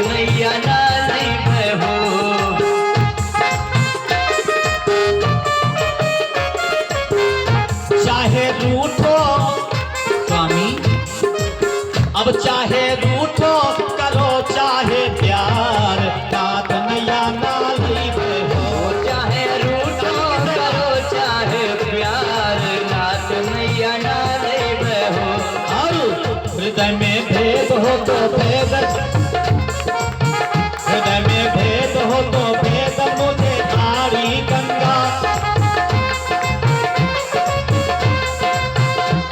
नैया नाली बहो। चाहे रूठो स्वामी, अब चाहे रूठो करो चाहे प्यार, नाथ नैया नाली बहो। चाहे रूठो करो चाहे प्यार, नाथ नैया नाली बहो। हृदय में भेद हो तो भेद, हृदय में भेद हो तो भेद मुझे आरी गंगा।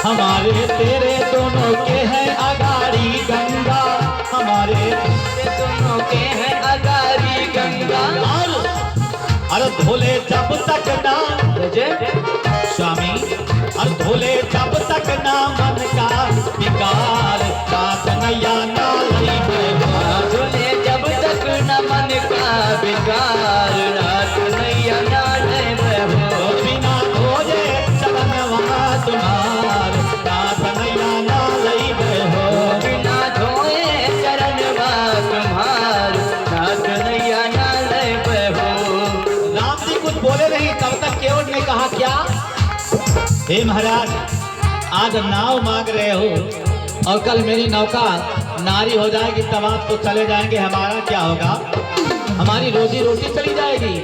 हमारे तेरे दोनों के हैं अगारी गंगा, हमारे दोनों के हैं अगारी गंगा। अरे धोले जब तक ना स्वामी, अरे धोले जब तक ना मन का विकार, नाथ नैया नाली बहो। धोले जब तक न मन का विकार, नाथ नैया नाली बहो। बिना धोए चलन वहाँ तुम्हार, नाथ नैया नाली बहो। बिना धोए चरण तुम्हार, नाथ नैया नाली बहो। राम जी कुछ बोले नहीं, तब तक केवट ने कहा क्या? हे महाराज, आज नाव मांग रहे हो और कल मेरी नौका नारी हो जाएगी तब आप तो चले जाएंगे, हमारा क्या होगा? हमारी रोजी रोटी चली जाएगी।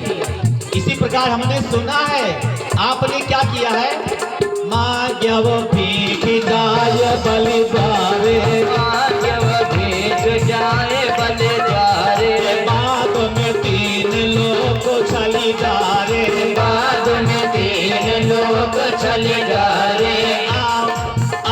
इसी प्रकार हमने सुना है आपने क्या किया है? मांग्यव भीख जाय बलि द्वारे, मांग्यव भीख जाए बलि द्वारे। बाद में 3 लोग चली जा रे, बाद में 3 लोग चले जा रे।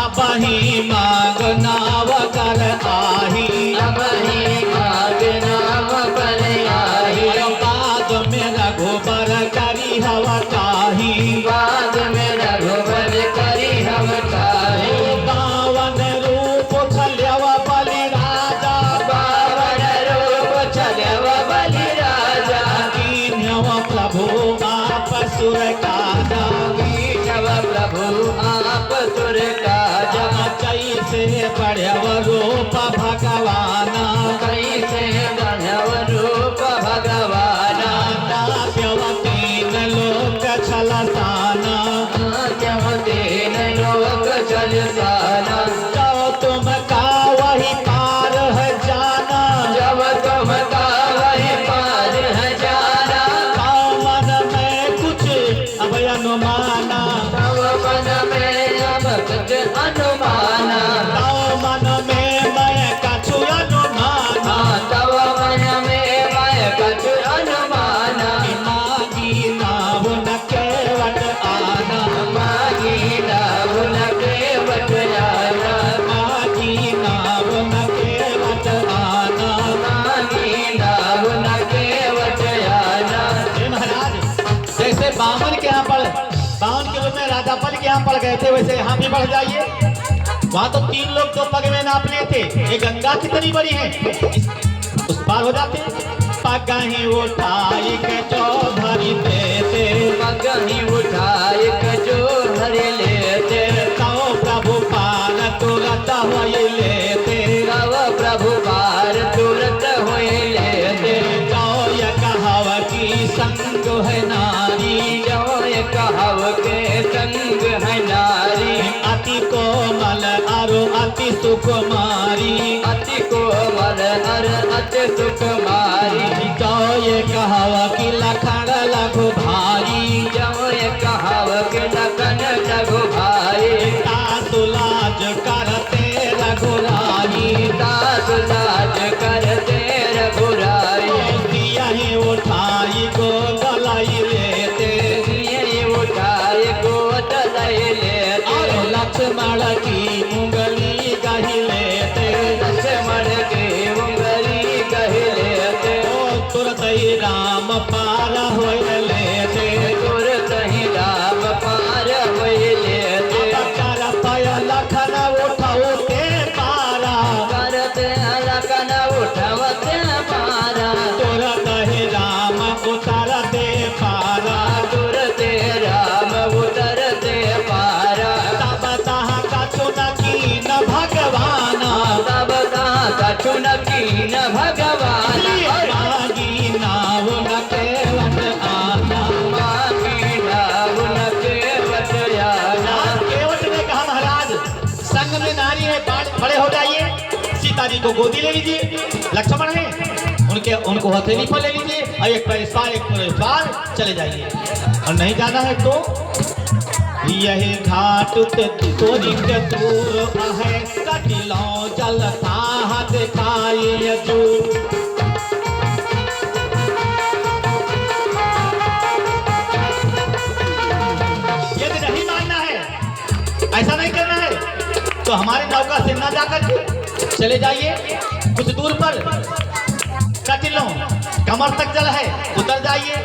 अब ही मांग नाव कर आही, अब ही मांग नाव पर आई। बाद में रघुबर करी हवा काही, बाद में रघुबर करी हम काहे। बावन रूप छल्यव बलि राजा, बावन रूप चलव बलि राजा। कीन्यव प्रभु आप सुर काजा, कीन्यव प्रभु आप सुर काजा। कैसे बढ़व रूप भगवाना, कैसे बढ़व रूप भगवाना। दास्यव 3 लोक छलसाना, जब 3 लोग चल जाना। जो तुम का वही पार है जाना, जब तुम का वही पार है जाना। मन में कुछ अब अनुमाना, तब मन में अब कुछ अनुमाना। मन में मैं कछु अनुमाना। तब मन में मैं कुछ अनुमाना। मागी नाव न केवट आना, मागी नाव न केवट आना। मागी नाव न केवट आना। मागी नाव न केवट आना। हे महाराज, जैसे बामन के यहाँ पढ़, बावन के रूप में राजा पल के यहाँ पढ़ गए थे, वैसे यहाँ भी बढ़ जाइए। वहाँ तो 3 लोग तो पग में नाप लेते, ये गंगा कितनी बड़ी है, उस पार हो जाते। पगही उठाई के जो भरी देते, पगही उठाए जो भर लेते। तो प्रभु पार तुरंत वही लेते, तब प्रभु पार तुरंत हुए लेते। जो ये कहाव की संग है नारी, जो ये कहाव के संग है नारी। अति कोमल अरु अति सुकुमारी, अति कोमल अर अति सुकुमारी। जो ये कहाव की लखन लघु भारी, जो ये कहाव के लखन लघु भाई। तासुलाज करते रघुराई, तासुलाज करते रघुराई। यही उठाई को गलाई लेते, ये उठाए गोद लय लेते। और लक्ष्मण की उंगली कही लेते, लक्ष्मण के उंगली कह लेते। सीता जी को गोदी ले लीजिए, लक्ष्मण है उनको हथेली पर ले लीजिए और एक पर इस पार एक पर इस पार चले जाइए। और नहीं जाना है तो यही घाट ते तोरी के दूर है कटिलो जल था दिखाई जू। यदि नहीं मानना है, ऐसा नहीं करना है तो हमारे नौका से ना जाकर के चले जाइए कुछ दूर पर कटिलो कमर तक जल है, उतर जाइए।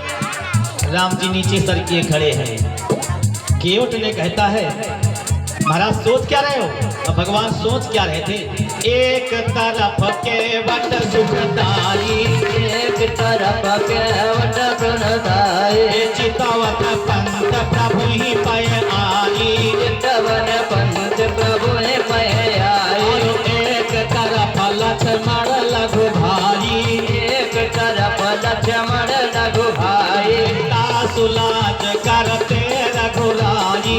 राम जी नीचे सर किए खड़े हैं। केवट ने कहता है महाराज सोच क्या रहे हो? और भगवान सोच क्या रहे थे? एक तरफ केवट सुखदाई, एक तरफ केवट गुणदाई, चितवन पंत प्रभु ही पय आई, चितवन पंत प्रभु ही पय आई। एक तरफ लक्ष्मण लघु भाई, एक तरफ लक्ष्मण लघु भाई, सुलाज करते रघुराई,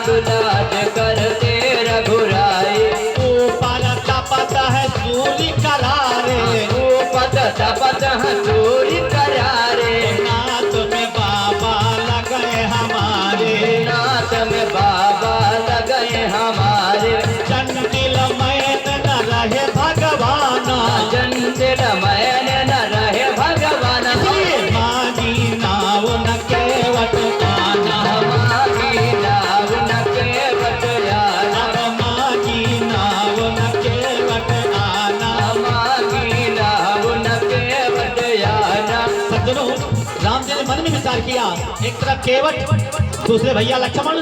सुलाज करते रघुराई। ऊपर तपत है सूर्य करारे, ऊपर तपत है सूर्य करारे। नाथ में बाबा लगे हमारे, नाथ में बाबा लगे हमारे। चंडिल मैन न रहे भगवान, चंडिल मैन न रहे भगवान। माजी नाव न केवट आना, मागी नाव न केवट आना, माजी नाव न केवट आना। मागी नाव न केवट आना। सज्जनों, राम जी ने मन में विचार किया, एक तरफ केवट, दूसरे भैया लक्ष्मण,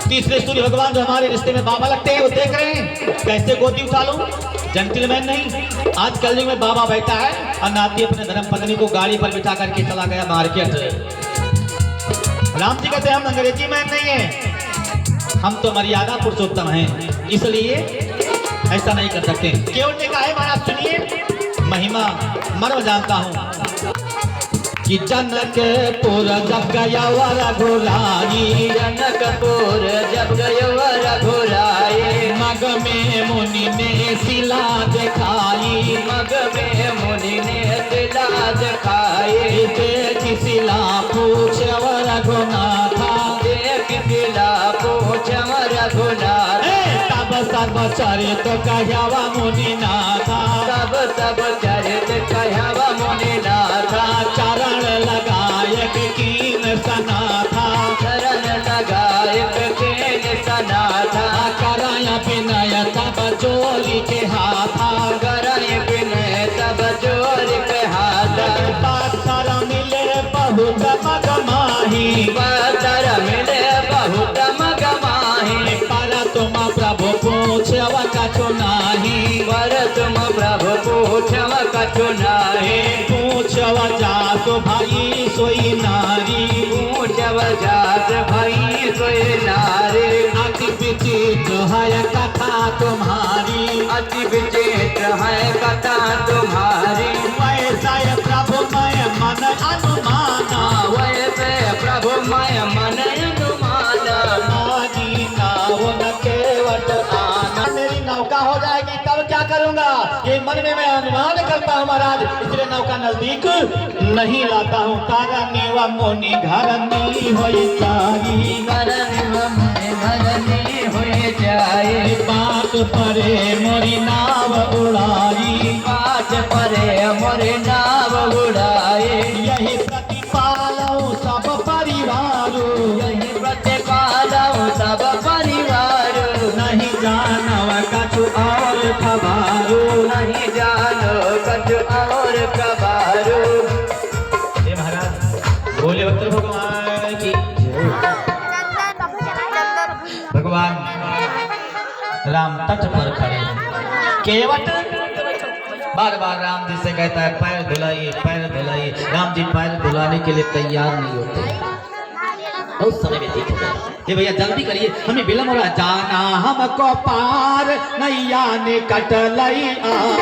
तीसरे सूर्य भगवान जो हमारे रिश्ते में बाबा लगते हैं वो देख रहे हैं कैसे गोदी उठा लूं। जेंटलमैन नहीं, आज कल युग में बाबा बैठा है और नाती अपने धर्म पत्नी को गाड़ी पर बिठा करके चला गया मार्केट। राम जी कहते हम अंग्रेजी मैन नहीं है, हम तो मर्यादा पुरुषोत्तम हैं, इसलिए ऐसा नहीं कर सकते। केवट ने कहा है महाराज सुनिए, महिमा मर्म जानता हूँ कि जनकपुर जब गया रघुराई, जनकपुर जब गयो रघुराई, मग में मुनि ने शिला दिखाई, मग में मुनि ने शिला दिखाई। देख शिला पूछ रघुनाथा, देख शिला पूछ रघुनाथ। तब सब चरित कहवा मुनि नाथा, तब सब चरित कहवा मुनि नाथा। चरण लगायक कीन सनाथा, शरण लगायक कीन सनाथा। कराय विनय तब चोरी के हाथा, कराय विनय तब चोरी के हाथा। पाथर मिले बहुत मग माही, पाथर मिले बहुत मग माही। पर तुम प्रभु पूछव कछु नाही, पर तुम प्रभु पूछव कछु नाही। पूछव जासु भाई सोई नारी, पूछव जात भाई सोई नारी। अति विचित्र है कथा तुम्हारी, अति विचित्र है कथा तुम्हारी। वैसा प्रभु मैं मन अनुमाना, वैसे प्रभु मैं मन अनुमाना। माजी नाव न केवट आना। मेरी नौका हो जाएगी तब क्या करूंगा, ये मन में मैं अनुमान करता हूँ महाराज, इसलिए नौका नजदीक नहीं लाता हूँ। तारा नीवा मोनी घर नी हो जाई, घरनी हुई जाए। बात परे मोरी नाव उड़ाई, बात परे मोरे नाव उड़ाए। यही प्रतिपालऊ सब परिवारो, यही प्रतिपालऊ सब परिवार। नहीं जानव कछु और खबारो, नहीं जानो कछु और कबारो। हे महाराज बोले भक्त भगवान की भगवान राम तट पर खड़े, केवट बार बार राम जी से कहता है पैर धुलाइए पैर धुलाइए। राम जी पैर धुलाने के लिए तैयार नहीं होते। उस समय में देख ये भैया जल्दी करिए, हमें विलम्ब हो रहा। जाना हमको पार नैया निकट लई आओ,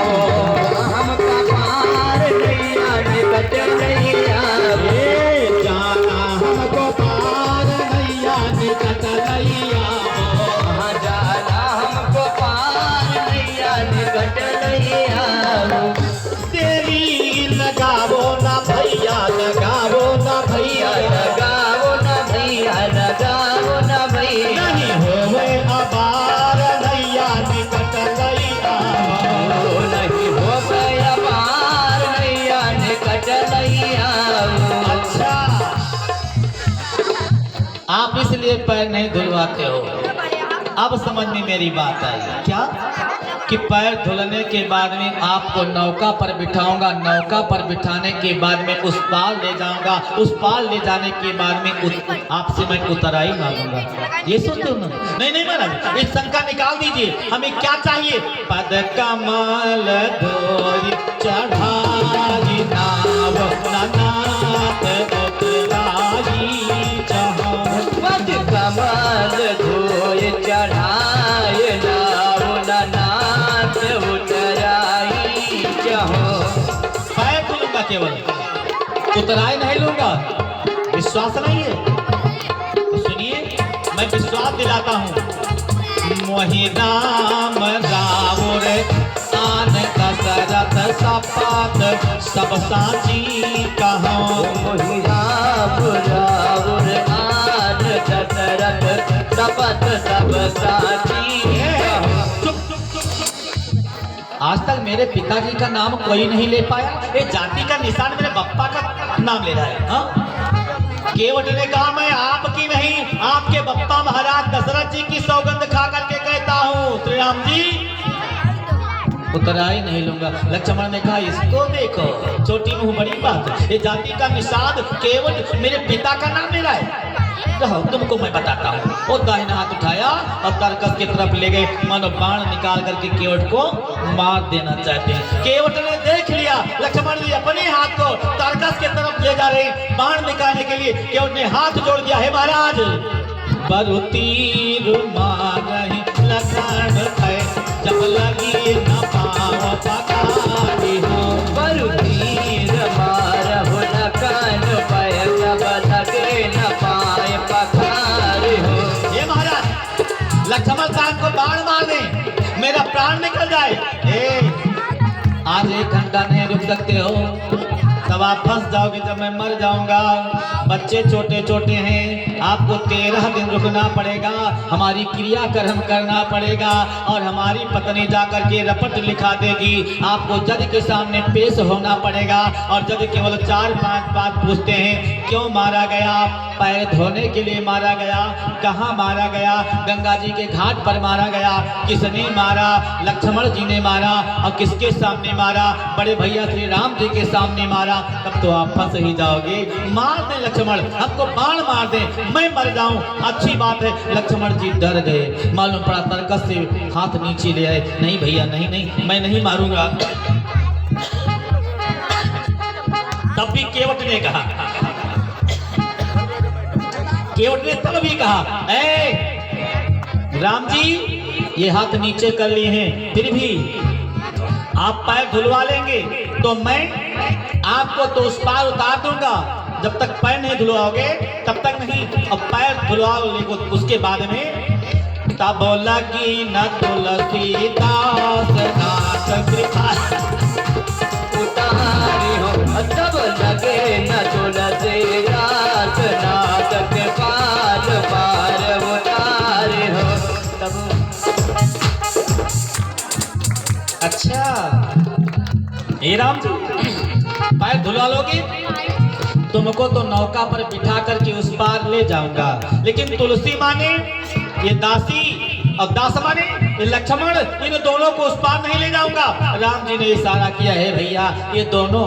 हमका पार नैया निकट नहीं आवे। जाना हमको पार नैया निकट लई आओ, जाना हमको पार नैया निकट निकटलैया तेरी लगावो ना भैया, लगावो ना भैया, लगाओ ना भैया, लगाओ ना भैया, नहीं होवे अबार नैया निकट लैया। नहीं हो गया पार नैया निकटलैया। अच्छा, आप इसलिए पैर नहीं धुलवाते हो। अब समझ में मेरी बात आई क्या, कि पैर धुलने के बाद में आपको नौका पर बिठाऊंगा, नौका पर बिठाने के बाद में उस पार ले जाऊंगा, उस पार ले जाने के बाद में आपसे मैं उतराई मांगूंगा। ये सोचते हो ना? नहीं नहीं महाराज, एक शंका निकाल दीजिए, हमें क्या चाहिए? पद कमल धोरी चढ़ाई नाव नाथ उतराई जहाँ। पद कमल धोय चढ़ाए नाव नाथ उतराई जहाँ। पैर धुलूंगा केवल, उतराई नहीं लूंगा। विश्वास नहीं है तो सुनिए, मैं विश्वास दिलाता हूँ। मोहि राम रावण आन दशरथ सपात सब साची कहा। मोहि राम रावण आन दशरथ सपथ सब साची कहा। आज तक मेरे पिताजी का नाम कोई नहीं ले पाया, ये जाति का निशान मेरे बप्पा का नाम ले रहा है। हाँ? केवट ने कहा मैं आपकी नहीं, आपके बप्पा महाराज दशरथ जी की सौगंध खा करके कहता हूँ श्री राम जी उतराई नहीं लूंगा। लक्ष्मण ने कहा इसको देखो, छोटी मुंह बड़ी बात, ये जाति का निषाद केवट मेरे पिता का नाम ले रहा है। रहो, तुमको मैं बताता हूँ। वो दाहिना हाथ उठाया और तारकस की तरफ ले गए, मानो बाण निकाल करके केवट को मार देना चाहते हैं। केवट ने देख लिया लक्ष्मण जी अपने हाथ को तारकस की तरफ ले जा रहे, बाण निकालने के लिए। केवट ने हाथ जोड़ दिया, हे महाराज बरु तीर मारहि लखन है, जब लगी न पाव पखारी हो। बरु तीर मारहु लखन पय, जब लगे न पाए पखारी हो। ये महाराज लक्ष्मण साहब को बाण मार दे, मेरा प्राण निकल जाए। आज 1 घंटा नहीं रुक सकते हो, तब आप फंस जाओगे जब मैं मर जाऊंगा। बच्चे छोटे छोटे हैं, आपको 13 दिन रुकना पड़ेगा, हमारी क्रियाकर्म करना पड़ेगा और हमारी पत्नी जाकर के रपट लिखा देगी। आपको जज के सामने पेश होना पड़ेगा और जज केवल 4-5 बात पूछते हैं, क्यों मारा गया? पैर धोने के लिए मारा गया। कहाँ मारा गया? गंगा जी के घाट पर मारा गया। किसने मारा? लक्ष्मण जी ने मारा। और किसके सामने मारा? बड़े भैया श्री राम जी के सामने मारा। तब तो आप फंस ही जाओगे। मार दे लक्ष्मण, हमको बाण मार दे, मैं मर जाऊं, अच्छी बात है। लक्ष्मण जी डर गए, मालूम पड़ा तरकस से हाथ नीचे ले आए। नहीं भैया नहीं नहीं, मैं नहीं मारूंगा। तब भी केवट ने कहा, केवट ने तब भी कहा, ए राम जी ये हाथ नीचे कर लिए हैं, फिर भी आप पैर धुलवा लेंगे तो मैं आपको तो उस पार उतार दूंगा। जब तक पैर नहीं धुलवाओगे तब तक नहीं। अब पैर धुलवा लेंगे उसके बाद में तब लगी न तुलसीदास नाथ कृपा उतारी हो, तब लगे न तुलसीदास नाथ कृपाल पार उतारी हो। तब अच्छा हे राम जी पैर धुलवा लोगे, तुमको तो नौका पर बिठा करके उस पार ले जाऊंगा, लेकिन तुलसी माने ये दासी और दास माने ये लक्ष्मण, इन दोनों को उस पार नहीं ले जाऊंगा। राम जी ने इशारा किया है भैया ये दोनों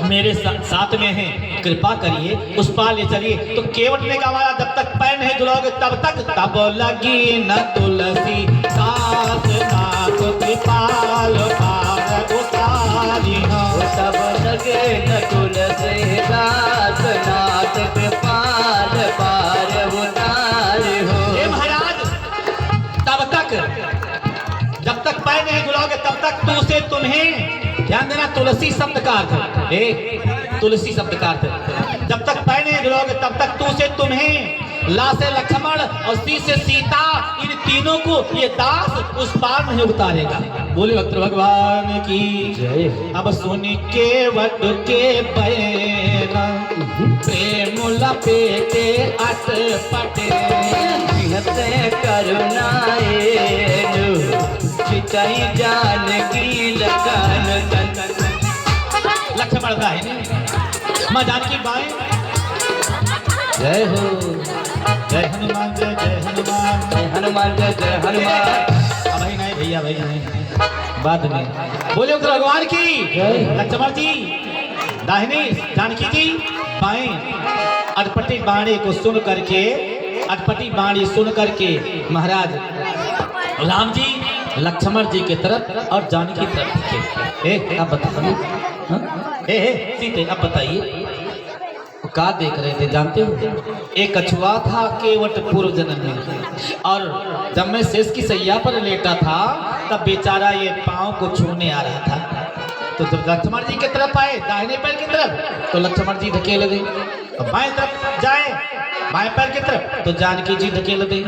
मेरे साथ में हैं, कृपा करिए उस पार ले चलिए। तो केवट ने कहा जब तक पैर नहीं धुलाओगे तब तक तब लगी न तुलसी दास नाथ कृपाल पार उतारी हो। तब लगे न तुलसीदास नाथ कृपाल पार उतारी हो। हे महाराज तब तक जब तक पैर नहीं धुलाओगे तब तक तू से तुम्हें, ध्यान देना तुलसी शब्द का अर्थ, तुलसी शब्द का अर्थ, जब तक पैर नहीं धुलाओगे तब तक तू से तुम्हें ला से लक्ष्मण और सी से सीता, इन तीनों को ये दास उस पार नहीं उतारेगा। बोले भक्त भगवान की जय। अब सुन के वट के बैना प्रेम लपेटे अटपटे, सिंहते करुणाए चिताई जान की लगन तन। लक्ष्मण का है माँ जानकी बाएं। जय हो जय हनुमान जय जय हनुमान। जय हनुमान जय जय हनुमान। भाई नहीं भैया भाई नहीं, बाद में बोले उत्तर भगवान की जय। लक्ष्मण जी दाहिनी, जानकी जी बाएं। अटपटी बाणी को सुन करके, अटपटी बाणी सुन करके महाराज राम जी लक्ष्मण जी की तरफ और जानकी की तरफ देखे। आप बताइए, सीते अब बताइए क्या देख रहे थे जानते हो? एक कछुआ था केवट पूर्व जन्म में, और जब मैं शेष की सैया पर लेटा था तब बेचारा ये पांव को छूने आ रहा था। तो जब लक्ष्मण जी की तरफ आए दाहिने पैर की तरफ तो लक्ष्मण जी धकेल दे, बाएं तरफ जाए बाएं पैर की तरफ तो जानकी जी धकेल दे।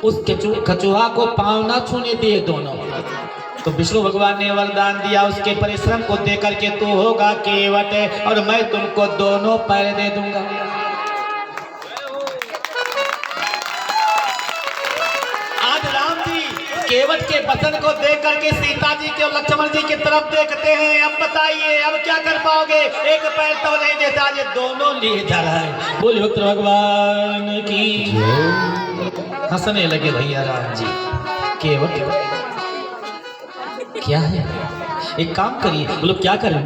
उस कछुआ को पांव ना छूने दिए दोनों। तो विष्णु भगवान ने वरदान दिया उसके परिश्रम को देकर के तू होगा केवट और मैं तुमको दोनों पैर दे दूंगा। आज राम जी केवट के वचन को देख करके सीता जी के और लक्ष्मण जी की तरफ देखते हैं। अब बताइए अब क्या कर पाओगे? एक पैर तो नहीं देता, ये दोनों लिए जा रहा है। बोलिए उत्तर भगवान की। हंसने लगे भैया राम जी। केवट क्या है? एक काम करिए, बोलो क्या करें?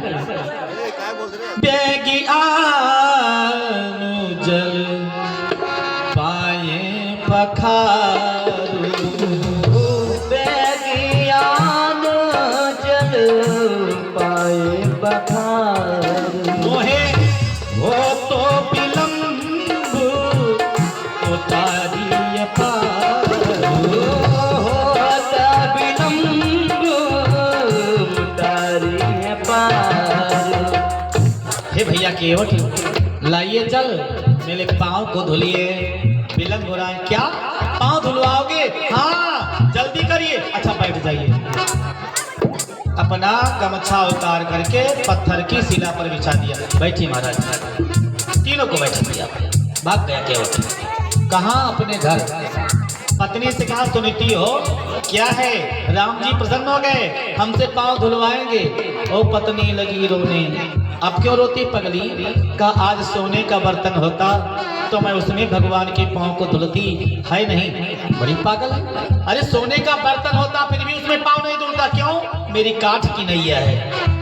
बेगी आनु जल पाए पखारू, बेगी आनु जल पाए पखारू, मोहे हो तो विलंब उतारिए पारू, होता विलंब उतारिए पारू। हे भैया केवट लाइए जल, मेरे पाँव को धुलिए। विलंब हो रहा है क्या? पाँव धुलवाओगे? हाँ जल्दी करिए। अच्छा बैठ जाइए। अपना गमछा उतार करके पत्थर की शिला पर बिछा दिया। बैठिए महाराज। तीनों को बैठा दिया। भाग गया केवट। कहाँ? अपने घर। पत्नी से कहा सुनती हो क्या है? राम जी प्रसन्न हो गए, हमसे पाँव धुलवाएंगे। ओ पत्नी लगी रोने। अब क्यों रोती पगली? का आज सोने का बर्तन होता तो मैं उसमें भगवान के पाँव को धुलती, है नहीं? बड़ी पागल है। अरे सोने का बर्तन होता फिर भी उसमें पाँव नहीं धुलता, क्यों? मेरी काठ की नैया है,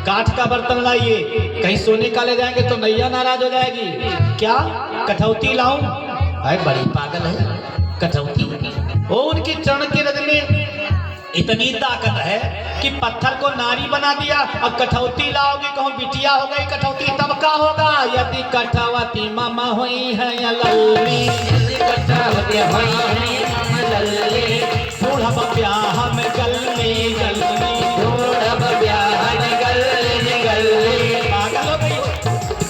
काठ का बर्तन लाइए। कहीं सोने का ले जाएंगे तो नैया नाराज हो जाएगी। क्या कठौती लाऊं? है बड़ी पागल है। कठौती वो उनकी चरण के रज में इतनी ताकत है कि पत्थर को नारी बना दिया। अब कठौती लाओगे कहूँ बिटिया हो गई कठौती, तब का होगा? यदि कठौती मामा हुई है या लल्ली, यदि कठौती हुई है या लल्ली, बूढ़ब ब्याह में गल्ली गल्ली, बूढ़ब ब्याह में गल्ली गल्ली। पागल हो गई।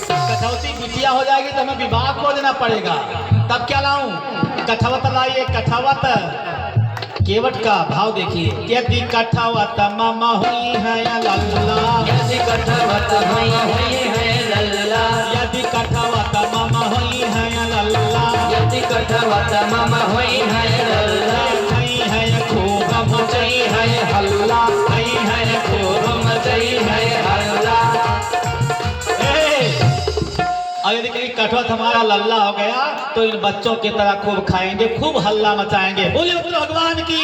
कठौती बिटिया हो जाएगी तो हमें विवाह खोजना पड़ेगा। तब क्या लाऊं? कठवत लाइए। कठवत केवट का भाव देखिए। यदि कठवत मामा हुई है या लल्ला, यदि कठवत हुई है लल्ला, यदि कठवत मामा हुई है या लल्ला, यदि कठवत मामा हुई है लल्ला, नहीं है खूब मचई है हल्ला, नहीं है खूब मचई है हल्ला। और यदि कहीं कठवत हमारा लल्ला हो गया तो इन बच्चों की तरह खूब खाएंगे, खूब हल्ला मचाएंगे। बोले उत्तर भगवान की।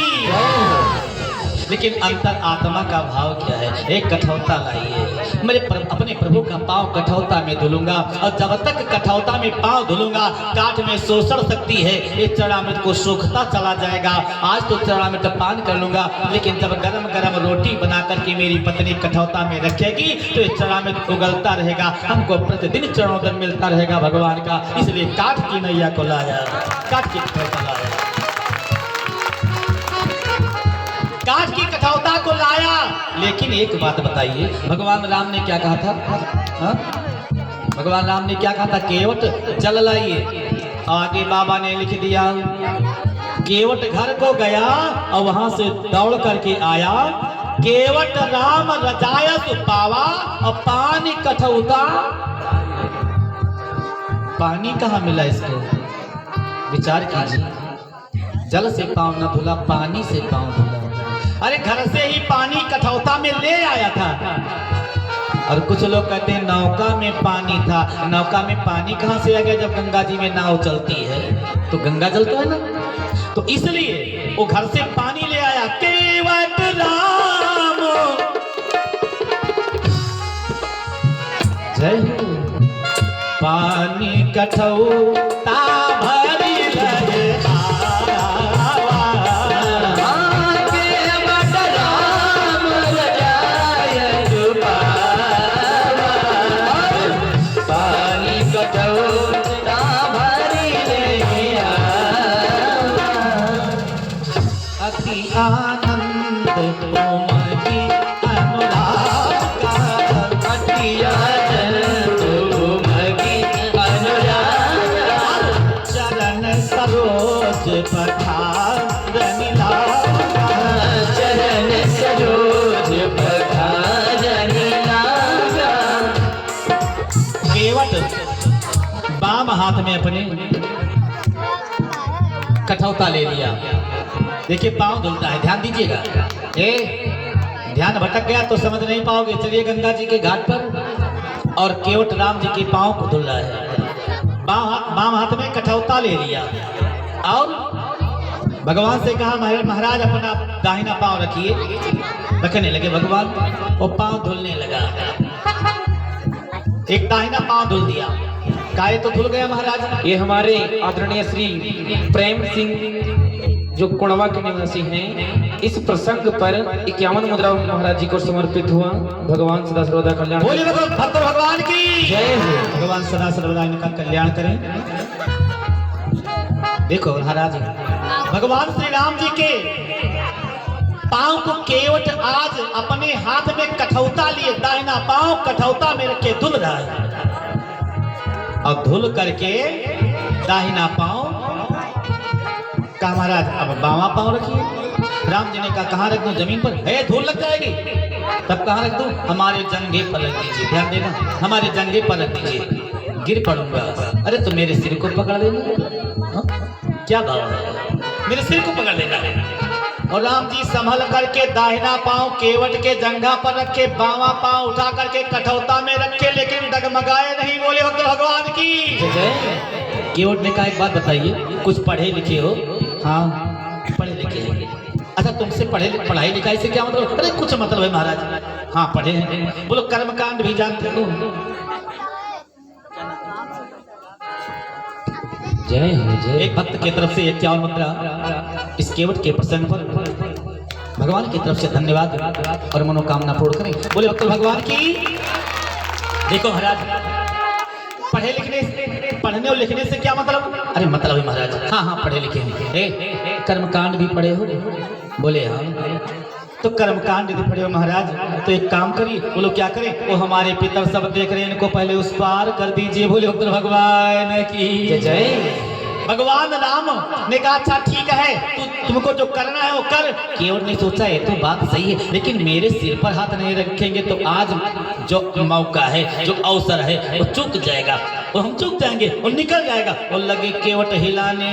लेकिन अंतर आत्मा का भाव क्या है? एक कठौता लाइए। मेरे अपने प्रभु का पांव कठौता में धुलूंगा, और जब तक कठौता में पांव धुलूंगा काठ में शोषण शक्ति है, ये चढ़ामृत को सूखता चला जाएगा। आज तो चढ़ामृत पान कर लूंगा, लेकिन जब गरम गरम रोटी बना करके मेरी पत्नी कठौता में रखेगी तो ये चढ़ामृत उगलता रहेगा, हमको प्रतिदिन चरणोदन मिलता रहेगा भगवान का। इसलिए काठ की नैया को लाया, काठ की कठौता लाया, काठ की कठौता को लाया। लेकिन एक बात बताइए, भगवान राम ने क्या कहा था? हा? भगवान राम ने क्या कहा था? केवट जल लाइए। आगे बाबा ने लिख दिया, केवट घर को गया और वहां से दौड़ करके आया। केवट राम रजायस पावा और पानी कठौता। पानी कहाँ मिला इसको, विचार कीजिए। जल से पाँव न धुला, पानी से पाँव धुला। अरे घर से ही पानी कठौता में ले आया था। और कुछ लोग कहते हैं नौका में पानी था। नौका में पानी कहाँ से आ गया जब गंगा जी में नाव चलती है? तो गंगा जल तो है ना, तो इसलिए वो घर से पानी ले आया। केवट राम जय हो, पानी कठौता भरी रहे आनंद उमगी अनुराग का। चरण सरोज पठारनि लागा। चरण सरोज पठारनि लागा। केवट बाम हाथ में अपने कठौता ले लिया। देखिए पांव धुलता है, ध्यान दीजिएगा। ध्यान भटक गया तो समझ नहीं पाओगे। चलिए गंगा जी के घाट पर और केवट राम जी के पांव को धुल रहा है। बाम हाथ में कठौता ले लिया और भगवान से कहा महाराज अपना दाहिना पांव रखिए। रखने लगे भगवान, वो पांव धुलने लगा। एक दाहिना पांव धुल दिया, काय तो धुल गया महाराज। ये हमारे आदरणीय श्री प्रेम सिंह जो कुणवा के निवासी हैं, इस प्रसंग पर 51 मुद्रा महाराज जी को समर्पित हुआ। भगवान सदा सर्वदा कल्याण बोलिए भक्त भगवान की जय हो। भगवान सदा सर्वदा इनका कल्याण करें। देखो महाराज, भगवान श्री राम जी के पांव को केवट आज अपने हाथ में कठौता लिए, दाहिना पांव कठौता में रखे धुल रहा है। और धुल करके दाहिना पांव कहा महाराज अब बावा पांव रखिए। राम जी ने कहा कहाँ रख दूं? जमीन पर है, धूल लग जाएगी। तब कहाँ रख दूं? हमारे जंघे पर रख दीजिए। ध्यान देना, हमारे जंघे पर रख दीजिए, गिर पड़ूंगा। अरे तो मेरे सिर को पकड़ लेना, क्या भाव है? मेरे सिर को पकड़ लेना। और राम जी संभल करके दाहिना पांव केवट के जंघा पर रखे, बावा पांव उठा करके कठौता में रखे, लेकिन डगमगाए नहीं। बोले भक्त भगवान की जय। केवट ने कहा एक बात बताइए, कुछ पढ़े लिखे हो? हाँ पढ़े लिखे हैं। अच्छा तुमसे पढ़ाई लिखाई से क्या मतलब? अरे कुछ मतलब है महाराज। हाँ पढ़े हैं। बोलो कर्मकांड भी जानते हो? जय हो जय। एक भक्त की तरफ से 51 मुद्रा इस केवट के प्रसंग पर भगवान की तरफ से धन्यवाद और मनोकामना पूर्ण करें। बोले भक्त भगवान की। देखो महाराज, पढ़ने और लिखने से क्या मतलब? अरे मतलब है महाराज, हाँ हाँ पढ़े लिखे हैं। कर्मकांड भी पढ़े हो? बोले हाँ। तो कर्मकांड यदि पढ़े हो महाराज तो एक काम करिए। बोलो क्या करें? वो हमारे पितर सब देख रहे हैं, इनको पहले उस पार कर दीजिए। बोले भगवान की जय। भगवान राम ने कहा अच्छा ठीक है, तुमको जो करना है वो कर। केवट ने सोचा ये तो बात सही है, लेकिन मेरे सिर पर हाथ नहीं रखेंगे तो आज जो मौका है, जो अवसर है वो चूक जाएगा, और हम चूक जाएंगे और निकल जाएगा। और लगे केवट हिलाने,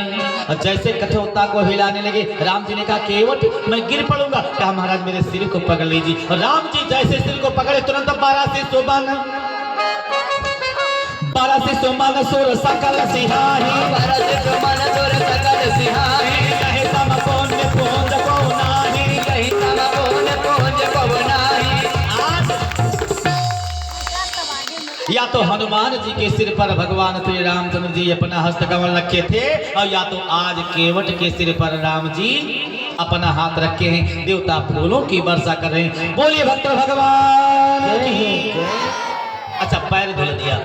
और जैसे कठौता को हिलाने लगे राम जी ने कहा केवट मैं गिर पड़ूंगा। कहा महाराज मेरे सिर को पकड़ लीजिए। और राम जी जैसे सिर को पकड़े तुरंत 12 से सोमन सुर सकल सिहाही। 12 से सोमन सुर सकल सिहाही। कहे सम पुण्य पुंज को नाही। कहीं सम पुण्य पुंज को नाही। आज या तो हनुमान जी के सिर पर भगवान श्री रामचंद्र जी अपना हस्त कमल रखे थे, और या तो आज केवट के सिर पर राम जी अपना हाथ रखे हैं। देवता फूलों की वर्षा कर रहे हैं। बोलिए भक्त भगवान की। अच्छा पैर धुल दिया।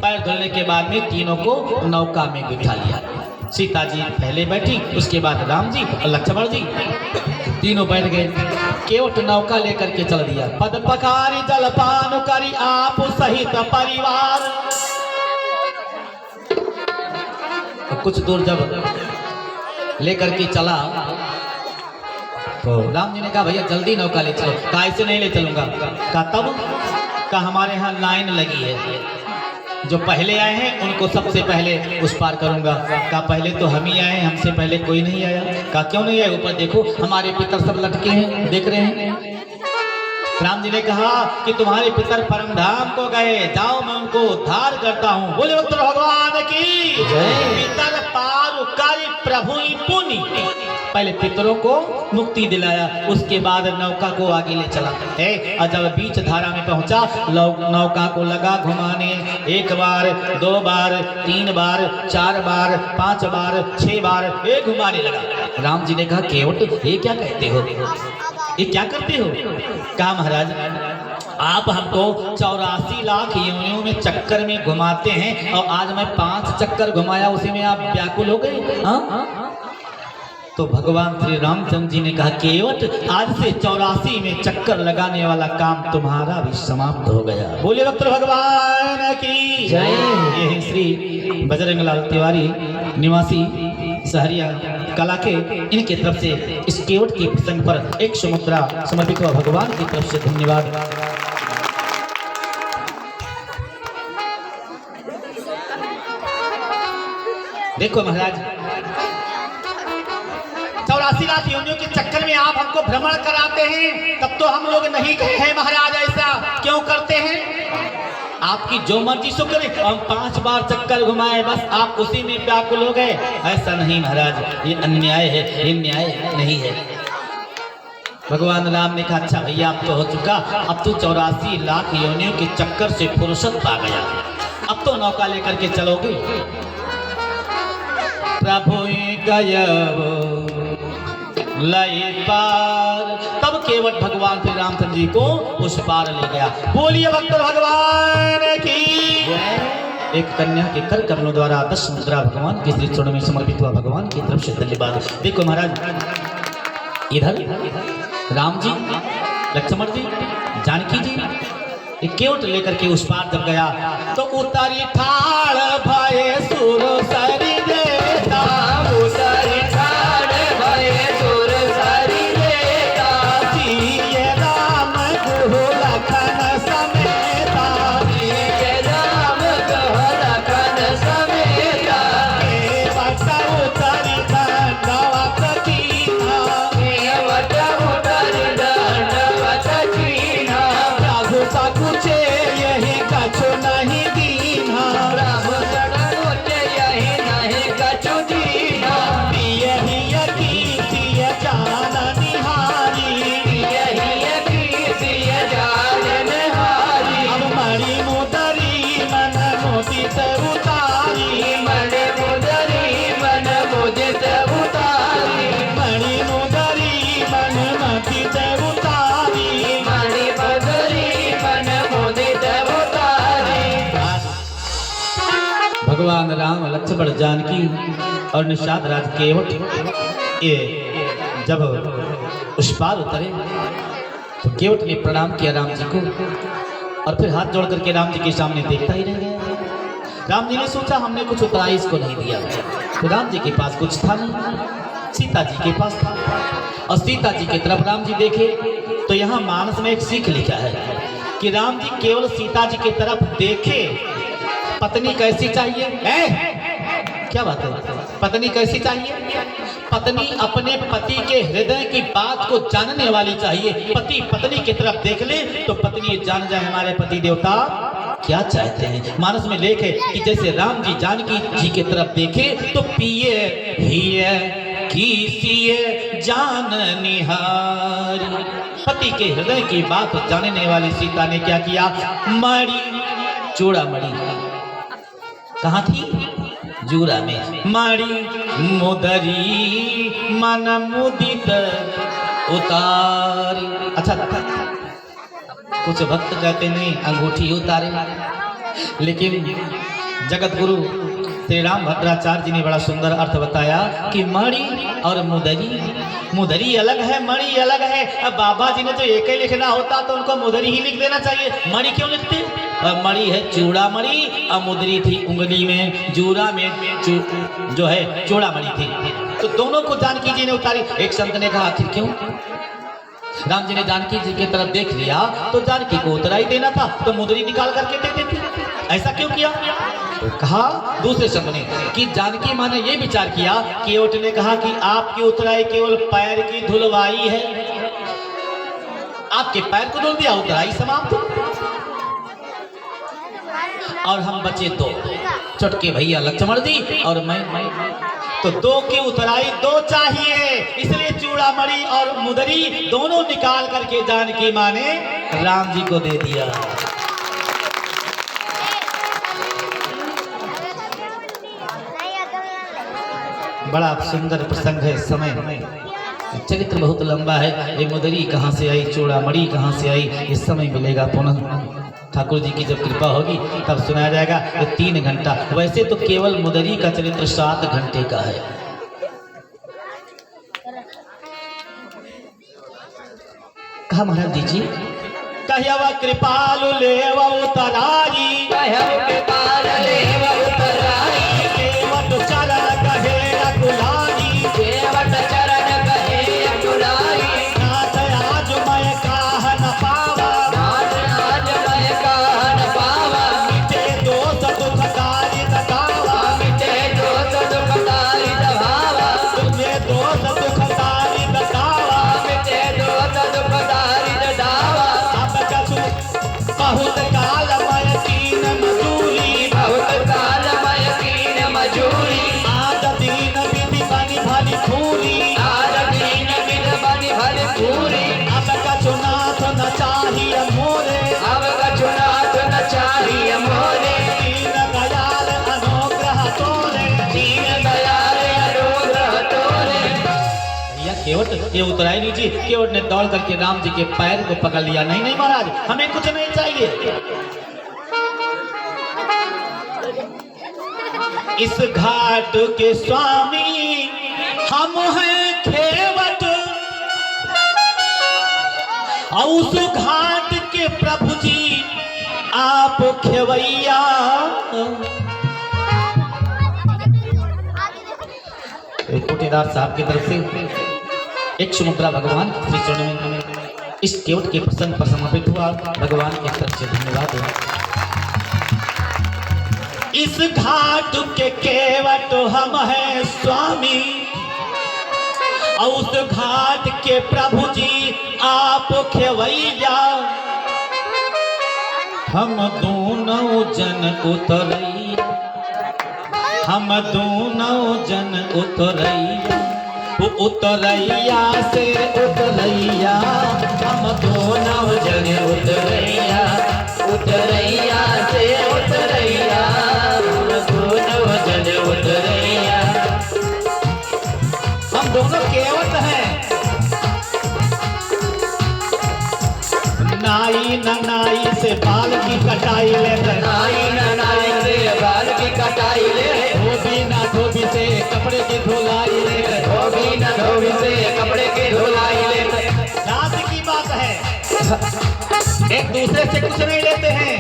पैर धुलने के बाद में तीनों को नौका में बिठा लिया। सीता जी पहले बैठी, उसके बाद राम जी और लक्ष्मण जी तीनों बैठ गए। केवट नौका लेकर के चल दिया। पद पखारी जलपान करी आप सहित परिवार। तो कुछ दूर जब लेकर के चला तो राम जी ने कहा भैया जल्दी नौका ले चलो। कहा ऐसे नहीं ले चलूंगा। कहा तब? कहा हमारे यहाँ लाइन लगी है, जो पहले आए हैं उनको सबसे पहले उस पार करूंगा। कहा पहले तो हम ही आए, हमसे पहले कोई नहीं आया। कहा क्यों नहीं आए? ऊपर देखो हमारे पितर सब लटके हैं, देख रहे हैं। राम जी ने कहा कि तुम्हारे पितर परम धाम को गए, जाओ मैं उनको उद्धार करता हूँ। बोले उत्तर भगवान की पितर पारुकारी प्रभु पुनि। पहले पितरों को मुक्ति दिलाया, उसके बाद नौका को आगे ले चला है। और जब बीच धारा में पहुंचा नौका को लगा घुमाने, 1 बार 2 बार 3 बार 4 बार 5 बार 6 बार ये घुमाने लगा। राम जी ने कहा केवट ये क्या कहते हो, ये क्या करते हो? कहा महाराज आप हमको 84 लाख योनियों में चक्कर में घुमाते हैं और आज मैं 5 चक्कर घुमाया उसी में आप व्याकुल हो गए। हाँ? तो भगवान श्री रामचंद्र जी ने कहा केवट आज से 84 में चक्कर लगाने वाला काम तुम्हारा भी समाप्त हो गया। बोले भक्त भगवान की जय। ये है श्री बजरंग लाल तिवारी निवासी सहरिया कला के, इनके तरफ से इस केवट के प्रसंग पर 100 मुद्रा समर्पित हुआ। भगवान की तरफ से धन्यवाद। देखो महाराज 84 लाख योनियों के चक्कर में आप हमको भ्रमण कराते हैं, तब तो हम लोग नहीं कहे हैं महाराज ऐसा क्यों करते हैं? आपकी जो मर्जी सो करे, हम 5 बार चक्कर घुमाए बस आप उसी में व्याकुल हो गए। ऐसा नहीं महाराज, ये अन्याय है, ये न्याय नहीं है। भगवान राम ने कहा अच्छा भैया अब तो हो चुका, अब तो 84 लाख योनियों के चक्कर से फुर्सत पा गया, अब तो नौका लेकर के चलोगे। प्रभु लय पार, तब केवट भगवान श्री रामचंद्र जी को उस पार ले गया। बोलिए भक्त भगवान की। एक कन्या के कर कमलों द्वारा 10 मुद्रा भगवान के श्री चरणों में समर्पित हुआ। भगवान की तरफ से धन्यवाद। देखो महाराज इधर राम जी, लक्ष्मण जी, जानकी जी एक केवट लेकर के उस पार जब गया तो उतारी ठाड़ भये सुर सरी देता, उतारी ठाड़ भये सुर सरी देता, सिए राम गुरु लखन समेता, सिए राम गुरु लखन समेता, केवट उतारी दंडवत कीना, केवट उतारी दंडवत कीना, प्रभु सकुचे यही कछु नहीं दीना, प्रभु सकुचे यही नहीं कछु दीना, यही कीर्तिय जान निहारी, यही कीर्तिय जान निहारी, अब मणि मुदरी मन मुदित उतारी, मणि मुदरी मन मुदित उतारी, मणि मुदरी मन मुदित उतारी, मणि मुदरी मन मुदित उतारी। भगवान राम लक्ष्मण जानकी और निषाद राज केवट ये जब उस पार उतरे तो केवट ने प्रणाम किया राम जी को और फिर हाथ जोड़ करके राम जी के सामने देखता ही रह गया। राम जी ने सोचा हमने कुछ उतरा इसको नहीं दिया, तो राम जी के पास कुछ था नहीं, सीता जी के पास था। और सीता जी की तरफ राम जी देखे तो यहाँ मानस में एक सीख लिखा है कि राम जी केवल सीता जी की तरफ देखे। पत्नी कैसी चाहिए? क्या बात है, पत्नी कैसी चाहिए? पत्नी अपने पति के हृदय की बात को जानने वाली चाहिए। पति पत्नी की तरफ देख ले तो पत्नी जान जाए हमारे पति देवता क्या चाहते हैं। मानस में लेख है कि जैसे राम जी जानकी जी की तरफ देखे तो पिए हिए कीसिए जान निहारी। पति के हृदय की बात जानने वाली सीता ने क्या किया? मणि चूड़ामणि कहाँ थी? जूरा में। मणि मुदरी मन मुदित उतारी। अच्छा कुछ भक्त कहते नहीं अंगूठी उतारे, लेकिन जगत गुरु श्री राम भद्राचार्य जी ने बड़ा सुंदर अर्थ बताया कि मणि और मुदरी, मुदरी अलग है, मणि अलग है। अब बाबा जी ने तो एक ही लिखना होता तो उनको मुदरी ही लिख देना चाहिए, मणि क्यों लिखते? और मणि है चूड़ामणि और मुदरी थी उंगली में, जूरा में जो है चूड़ामणि थी। तो दोनों को जानकी जी ने उतारी। एक संत ने कहा आखिर क्यों? राम जी ने जानकी जी की तरफ देख लिया तो जानकी को उतराई देना था तो मुदरी निकाल करके दे देती, ऐसा क्यों किया? तो कहा दूसरे शब्द ने कि जानकी माँ ने ये विचार किया कि केवट ने कहा कि आपकी उतराई केवल पैर की धुलवाई है, आपके पैर को धुल दिया, उतराई समाप्त, और हम बचे दो, चटके भैया लक्ष्मण जी और मैं। तो दो की उतराई दो चाहिए, इसलिए चूड़ामणि और मुदरी दोनों निकाल करके जानकी माँ ने राम जी को दे दिया। बड़ा सुंदर प्रसंग है। समय चरित्र बहुत लंबा है। ये मुदरी कहाँ से आई, चूड़ामणि कहाँ से आई, इस समय मिलेगा पुनः। ठाकुर जी की जब कृपा होगी तब सुनाया जाएगा। ये 3 घंटा, वैसे तो केवल मुदरी का चरित्र 7 घंटे का है। कहा महाराज जी कहवा कृपालु लेवा उतराई, कहव कृपाल लेव उतराई, केवट चरण कहे अकुलाई, केवट चरण कहे अकुलाई, नाथ आज मैं काह न पावा, नाथ आज मैं काह न पावा, मिटे दोष दुखकारी दबावा, मिटे दोष दुखकारी दबावा, तुझे दोष दुखकारी दबावा, मिटे दोष दुखकारी दबावा, अब कछु बहुत काल मैं कीन मजूरी, बहुत काल मैं कीन मजूरी, आज दीन विधि बनी भली फूली, आज दीन बिन बनी भली पूरी, अब कछु नाथ न चाहिए मोरे, अब कछुनाथ न चाहिए मोरे, दीन दयाल अनुग्रह तोरे। दीन दयाल अनुग्रह तोरे। भैया केवट ये उतराई नहीं जी, केवट ने दौड़ करके राम जी के पैर को पकड़ लिया। नहीं नहीं महाराज, हमें कुछ नहीं चाहिए, इस घाट के स्वामी हम हैं खेवट, और उस घाट के प्रभु जी आप खेवैया। कोटेदार साहब की तरफ से एक मुद्रा भगवान श्री चरणों में इस केवट के प्रसंग पर समर्पित हुआ। भगवान की तरफ से धन्यवाद। इस घाट के केवट हम हैं स्वामी, और उस घाट के प्रभु जी आप खेवैया। हम दोनों जन उतरैया, हम दोनों जन उतरैया, उतरैया से उतरैया, हम दोनों जन उतरैया, उतरैया से उतरैया, हम दोनों जन उतरैया, हम दोनों केवट हैं। नाई न नाई से बाल की कटाई ले, नाई न नाई से बाल की कटाई ले, धोबी न धोबी से कपड़े की धुलाई ले, धोबी न धोबी से कपड़े की धुलाई ले। रात की बात है, एक दूसरे से कुछ नहीं लेते हैं।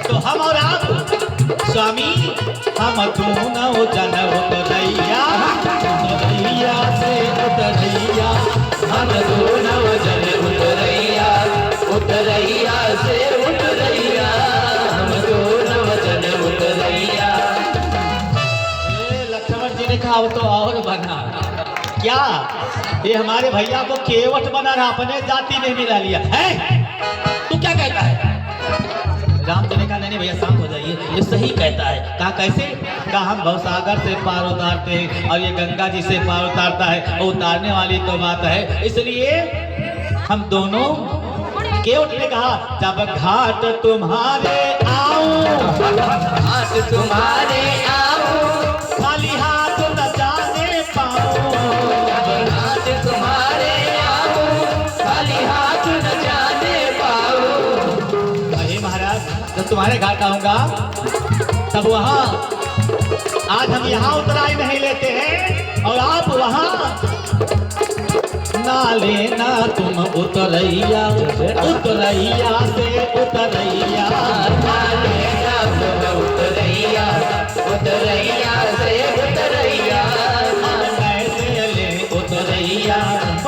तो हम और आप स्वामी, हम दोनों जन उतरैया, उतरैया से उतरैया, हम दोनों जन उतरैया, उतरैया से उतरैया, हम दोनों जन उतरैया। लक्ष्मण जी ने कहा अब तो और बना क्या, ये हमारे भैया को केवट बना रहा, अपने जाति में मिला लिया है। तू क्या कहता है? राम जी ने कहा नहीं भैया शांत हो जाइए, ये सही कहता है। कहा कैसे? कहा हम भवसागर से पार उतारते हैं और ये गंगा जी से पार उतारता है, और उतारने वाली तो बात है, इसलिए हम दोनों। केवट ने कहा जब घाट तुम्हारे आऊं, हाथ तुम्हारे आओ, खाली हाथ न जाने पाऊं, हाथ तुम्हारे आओ, खाली हाथ न जाने पाओ। अरे महाराज जब तुम्हारे घाट आऊंगा तब वहां आज हम यहाँ उतराई नहीं लेते हैं और आप वहाँ ना लेना तुम उतरैया, उतरैया से उतरैया, ना लेना तुम उतरैया, उतरैया से उतरैया, हम कैसे ले उतरैया,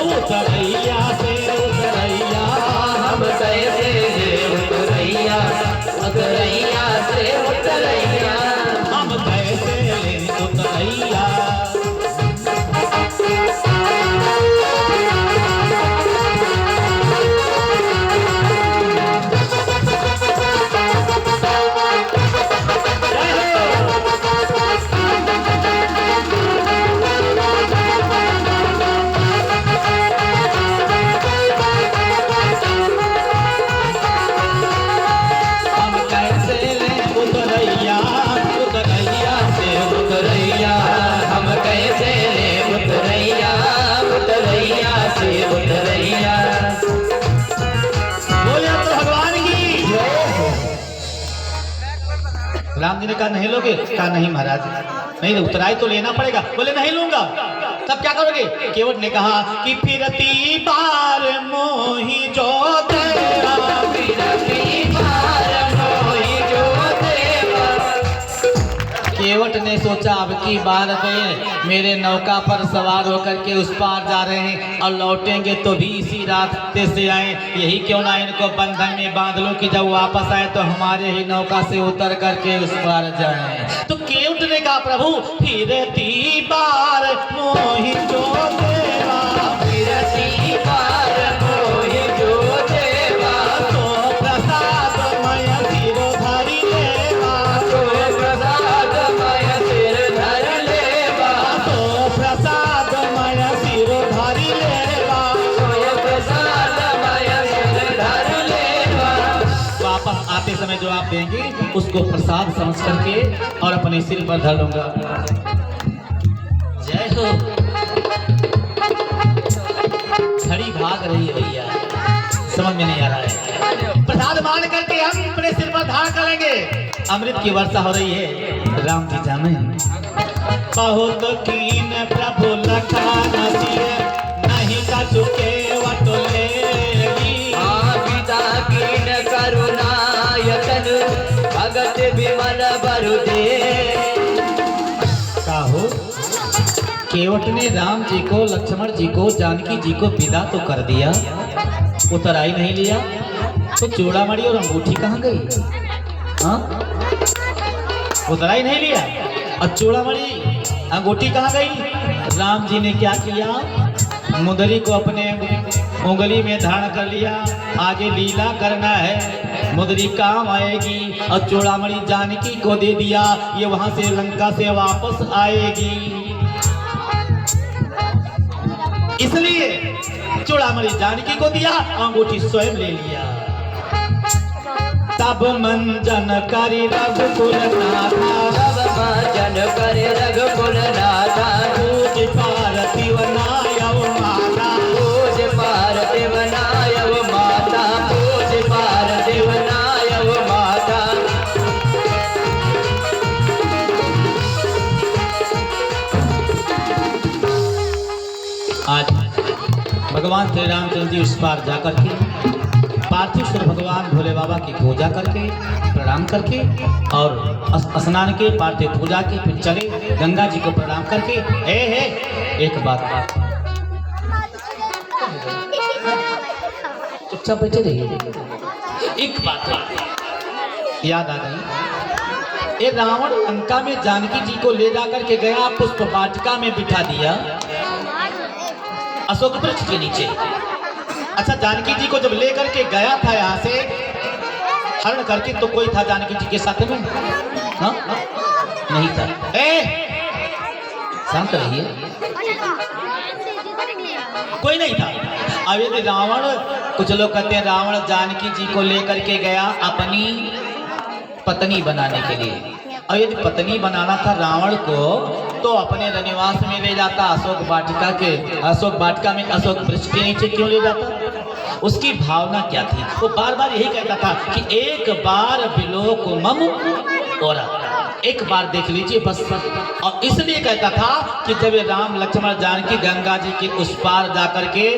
उतरैया से उतरैया, हम कैसे ले उतरैया, उतरैया से उतरैया, हम कैसे ले उतरैया। हम कैसे ले उतरैया, उतरैया से उतरैया, हम कैसे ले उतरैया, उतरैया से उतरैया। बोले तो भगवान की। राम जी ने कहा नहीं लोगे? कहा नहीं महाराज, नहीं उतराई तो लेना पड़ेगा। बोले नहीं लूंगा। तब क्या करोगे? केवट ने कहा कि फिरती बार मोही जो तेरा, फिरती बार मोही जो देवा। केवट ने सोचा अब की बार पे मेरे नौका पर सवार होकर के उस पार जा रहे हैं और लौटेंगे तो भी इसी रास्ते से आए, यही क्यों ना इनको बंधन में बांध लो कि जब वापस आए तो हमारे ही नौका से उतर करके उस पार जाएं। तो केवट ने कहा प्रभु फिरती बार मोही जो देवा, फिरती बार मोही जो देवा। तो प्रसाद मय सिरोधारी लेवा, तो प्रसाद मय सिर धर लेवा, तो प्रसाद मय सिरोधारी लेवा। तो प्रसाद मय सिर धर लेवा। वापस आते समय जो आप देंगे उसको प्रसाद समझ करके और अपने सिर पर धर लूंगा। जय हो। घड़ी भाग रही है भैया, समझ में नहीं आ रहा है। प्रसाद मान करके हम अपने सिर पर धारण करेंगे। अमृत की वर्षा हो रही है। राम जी जाने बहुत कीन प्रभु लखान सिए, नहीं का चुके वटोले। पिता कीन करुणायतन, भगत विमल बरुदे। काहो केवट ने राम जी को, लक्ष्मण जी को, जानकी जी को विदा तो कर दिया, उतराई नहीं लिया, तो चूड़ामणि और अंगूठी कहाँ गई? हाँ, उतराई नहीं लिया और चूड़ामणि अंगूठी कहाँ गई? राम जी ने क्या किया? मुंदरी को अपने उंगली में धारण कर लिया। आगे लीला करना है, मुंदरी काम आएगी और चूड़ामणि जानकी को दे दिया, ये वहां से लंका से वापस आएगी। इसलिए चूड़ामणि जानकी को दिया, अंगूठी स्वयं ले लिया। तब मंजन करी रघुकुल नाथा, तब जन करे रघुकुल नाथा। पूज पार्थिव नायव माता, पूज पार्थिव नायव माता, पूज पार्थिव नायव माता। आज भगवान श्री रामचंद्र जी उस पार जाकर के पार्थेश्वर भगवान भोले बाबा की पूजा करके, प्रणाम करके और स्नान के पार्थिव पूजा के फिर चले गंगा जी को प्रणाम करके। एक बात चुपचाप बैठे रहिए। एक बात याद आ गई, ये रावण लंका में जानकी जी को ले जाकर के गया, पुष्प वाटिका में बिठा दिया अशोक वृक्ष के नीचे। अच्छा, जानकी जी को जब लेकर के गया था यहाँ से हरण करके, तो कोई था जानकी जी के साथ में? हाँ? नहीं था। शांत रहिए, कोई नहीं था। अब यदि रावण, कुछ लोग कहते हैं रावण जानकी जी को लेकर के गया अपनी पत्नी बनाने के लिए, और यदि पत्नी बनाना था रावण को तो अपने रनिवास में ले जाता, अशोक वाटिका में अशोक वृक्ष के नीचे क्यों ले जाता? उसकी भावना क्या थी? वो बार बार यही कहता था कि एक बार बिलोक मम औरा, एक बार देख लीजिए बस। और इसलिए कहता था कि जब ये राम लक्ष्मण जानकी गंगा जी के उस पार जाकर के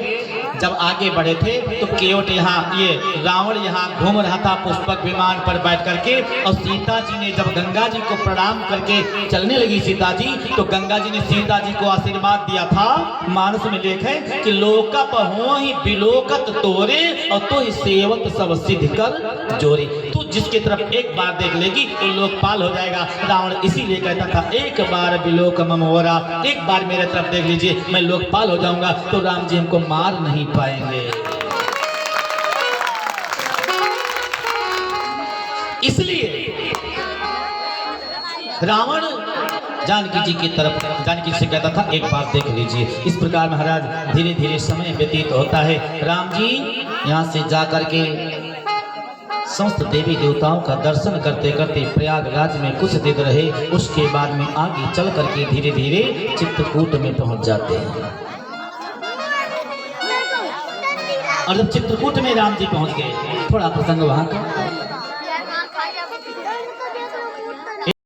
जब आगे बढ़े थे तो केवट यहाँ ये रावण यहाँ घूम रहा था पुष्पक विमान पर बैठ करके, और सीता जी ने जब गंगा जी को प्रणाम करके चलने लगी सीता जी, तो गंगा जी ने सीता जी को आशीर्वाद दिया था। मानस में लेख है कि लोकप हो ही बिलोकत तोरे और तो ही सेवत सब सिद्ध कर जोरे। तू जिसकी तरफ एक बार देख लेगी तो लोकपाल हो जाएगा। रावण इसीलिए कहता था एक बार बिलोक ममोरा, एक बार मेरे तरफ देख लीजिए मैं लोकपाल हो जाऊंगा तो राम जी हमको मार नहीं पाएंगे। इसलिए रावण जानकी जी की तरफ जानकी से कहता था एक बार देख लीजिए। इस प्रकार महाराज धीरे धीरे समय व्यतीत होता है। राम जी यहाँ से जाकर के समस्त देवी देवताओं का दर्शन करते करते प्रयागराज में कुछ दिन रहे। उसके बाद में आगे चल करके धीरे धीरे चित्रकूट में पहुंच जाते हैं। और जब चित्रकूट में राम जी पहुंच गए, थोड़ा प्रसंग वहां का